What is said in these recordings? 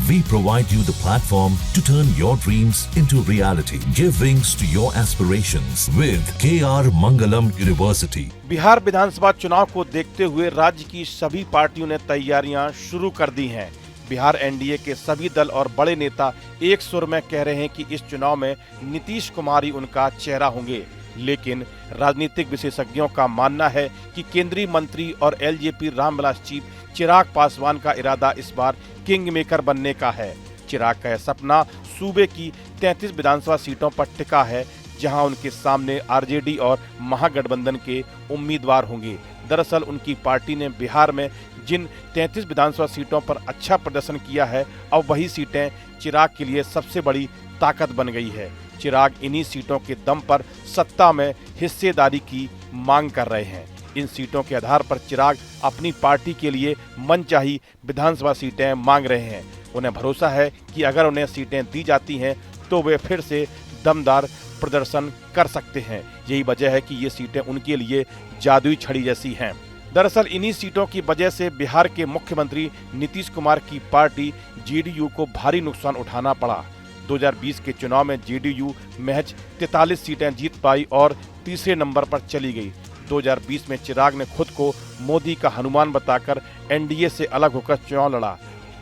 We provide you the platform to turn your dreams into reality. Give wings to your aspirations with KR Mangalam University. Bihar विधानसभा चुनाव को देखते हुए राज्य की सभी पार्टियों ने तैयारियां शुरू कर दी हैं। बिहार एनडीए के सभी दल और बड़े नेता एक सुर में कह रहे हैं कि इस चुनाव में नीतीश कुमार ही उनका चेहरा होंगे। लेकिन राजनीतिक विशेषज्ञों का मानना है कि केंद्रीय मंत्री और एलजेपी रामविलास चीफ चिराग पासवान का इरादा इस बार किंग मेकर बनने का है। चिराग का यह सपना सूबे की 33 विधानसभा सीटों पर टिका है, जहां उनके सामने आरजेडी और महागठबंधन के उम्मीदवार होंगे। दरअसल उनकी पार्टी ने बिहार में जिन 33 विधानसभा सीटों पर अच्छा प्रदर्शन किया है, अब वही सीटें चिराग के लिए सबसे बड़ी ताकत बन गई है। चिराग इन्हीं सीटों के दम पर सत्ता में हिस्सेदारी की मांग कर रहे हैं। इन सीटों के आधार पर चिराग अपनी पार्टी के लिए मनचाही विधानसभा सीटें मांग रहे हैं। उन्हें भरोसा है कि अगर उन्हें सीटें दी जाती हैं तो वे फिर से दमदार प्रदर्शन कर सकते हैं। यही वजह है कि ये सीटें उनके लिए जादुई छड़ी जैसी हैं। दरअसल इन्हीं सीटों की वजह से बिहार के मुख्यमंत्री नीतीश कुमार की पार्टी जेडीयू को भारी नुकसान उठाना पड़ा। 2020 के चुनाव में जेडीयू महज 43 सीटें जीत पाई और तीसरे नंबर पर चली गई। 2020 में चिराग ने खुद को मोदी का हनुमान बताकर एनडीए से अलग होकर चुनाव लड़ा,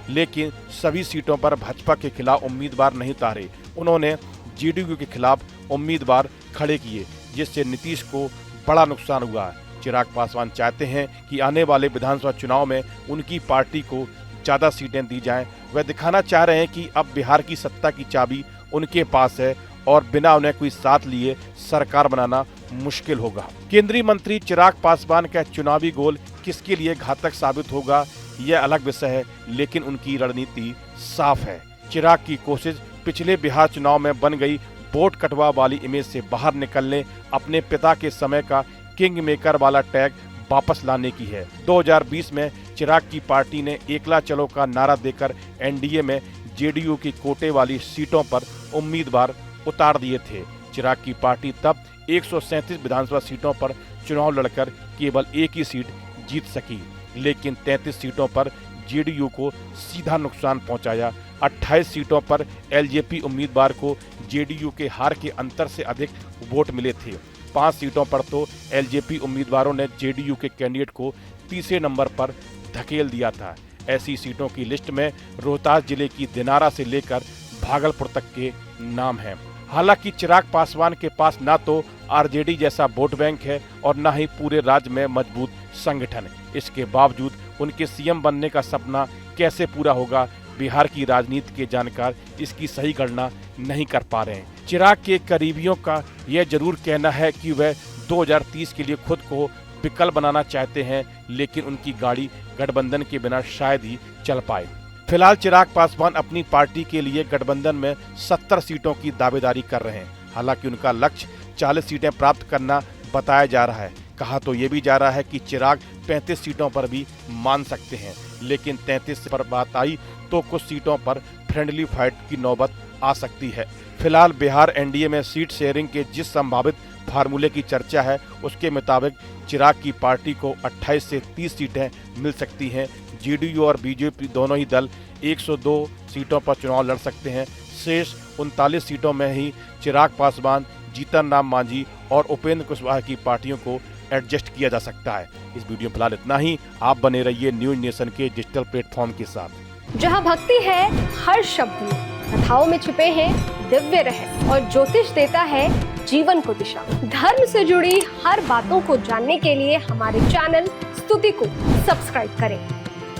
लेकिन सभी सीटों पर भाजपा के खिलाफ उम्मीदवार नहीं उतारे। उन्होंने जेडीयू के खिलाफ उम्मीदवार खड़े किए, जिससे नीतीश को बड़ा नुकसान हुआ। चिराग पासवान चाहते हैं कि आने वाले विधानसभा चुनाव में उनकी पार्टी को ज्यादा सीटें दी जाएं। वह दिखाना चाह रहे हैं कि अब बिहार की सत्ता की चाबी उनके पास है और बिना उन्हें कोई साथ लिए सरकार बनाना मुश्किल होगा। केंद्रीय मंत्री चिराग पासवान का चुनावी गोल किसके लिए घातक साबित होगा, यह अलग विषय है, लेकिन उनकी रणनीति साफ है। चिराग की कोशिश पिछले बिहार चुनाव में बन गई वोट कटवा वाली इमेज से बाहर निकलने, अपने पिता के समय का किंग मेकर वाला टैग वापस लाने की है। 2020 में चिराग की पार्टी ने एकला चलो का नारा देकर एनडीए में जेडीयू की कोटे वाली सीटों पर उम्मीदवार उतार दिए थे। चिराग की पार्टी तब 137 विधानसभा सीटों पर चुनाव लड़कर केवल एक ही सीट जीत सकी, लेकिन 33 सीटों पर जेडीयू को सीधा नुकसान पहुंचाया। 28 सीटों पर एलजेपी उम्मीदवार को जेडीयू के हार के अंतर से अधिक वोट मिले थे। 5 सीटों पर तो एलजेपी उम्मीदवारों ने जेडीयू के कैंडिडेट को तीसरे नंबर पर धकेल दिया था। ऐसी सीटों की लिस्ट में रोहतास जिले की दिनारा से लेकर भागलपुर तक के नाम हैं। हालांकि चिराग पासवान के पास ना तो आरजेडी जैसा वोट बैंक है और न ही पूरे राज्य में मजबूत संगठन। इसके बावजूद उनके सीएम बनने का सपना कैसे पूरा होगा, बिहार की राजनीति के जानकार इसकी सही गणना नहीं कर पा रहे हैं। चिराग के करीबियों का यह जरूर कहना है कि वह 2030 के लिए खुद को विकल्प बनाना चाहते हैं, लेकिन उनकी गाड़ी गठबंधन के बिना शायद ही चल पाए। फिलहाल चिराग पासवान अपनी पार्टी के लिए गठबंधन में 70 सीटों की दावेदारी कर रहे हैं। हालांकि उनका लक्ष्य 40 सीटें प्राप्त करना बताया जा रहा है। कहा तो ये भी जा रहा है कि चिराग 35 सीटों पर भी मान सकते हैं, लेकिन 33 पर बात आई तो कुछ सीटों पर फ्रेंडली फाइट की नौबत आ सकती है। फिलहाल बिहार एनडीए में सीट शेयरिंग के जिस संभावित फार्मूले की चर्चा है, उसके मुताबिक चिराग की पार्टी को 28 से 30 सीटें मिल सकती हैं। जेडीयू और बीजेपी दोनों ही दल 102 सीटों पर चुनाव लड़ सकते हैं। शेष 39 सीटों में ही चिराग पासवान, जीतन राम मांझी और उपेंद्र कुशवाहा की पार्टियों को एडजस्ट किया जा सकता है। इस वीडियो में फिलहाल इतना ही। आप बने रहिए न्यूज नेशन के डिजिटल प्लेटफॉर्म के साथ, जहां भक्ति है हर शब्द में, कथाओं में छुपे हैं दिव्य रहस्य और ज्योतिष देता है जीवन को दिशा। धर्म से जुड़ी हर बातों को जानने के लिए हमारे चैनल स्तुति को सब्सक्राइब करें।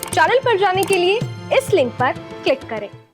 चैनल पर जाने के लिए इस लिंक पर क्लिक करें।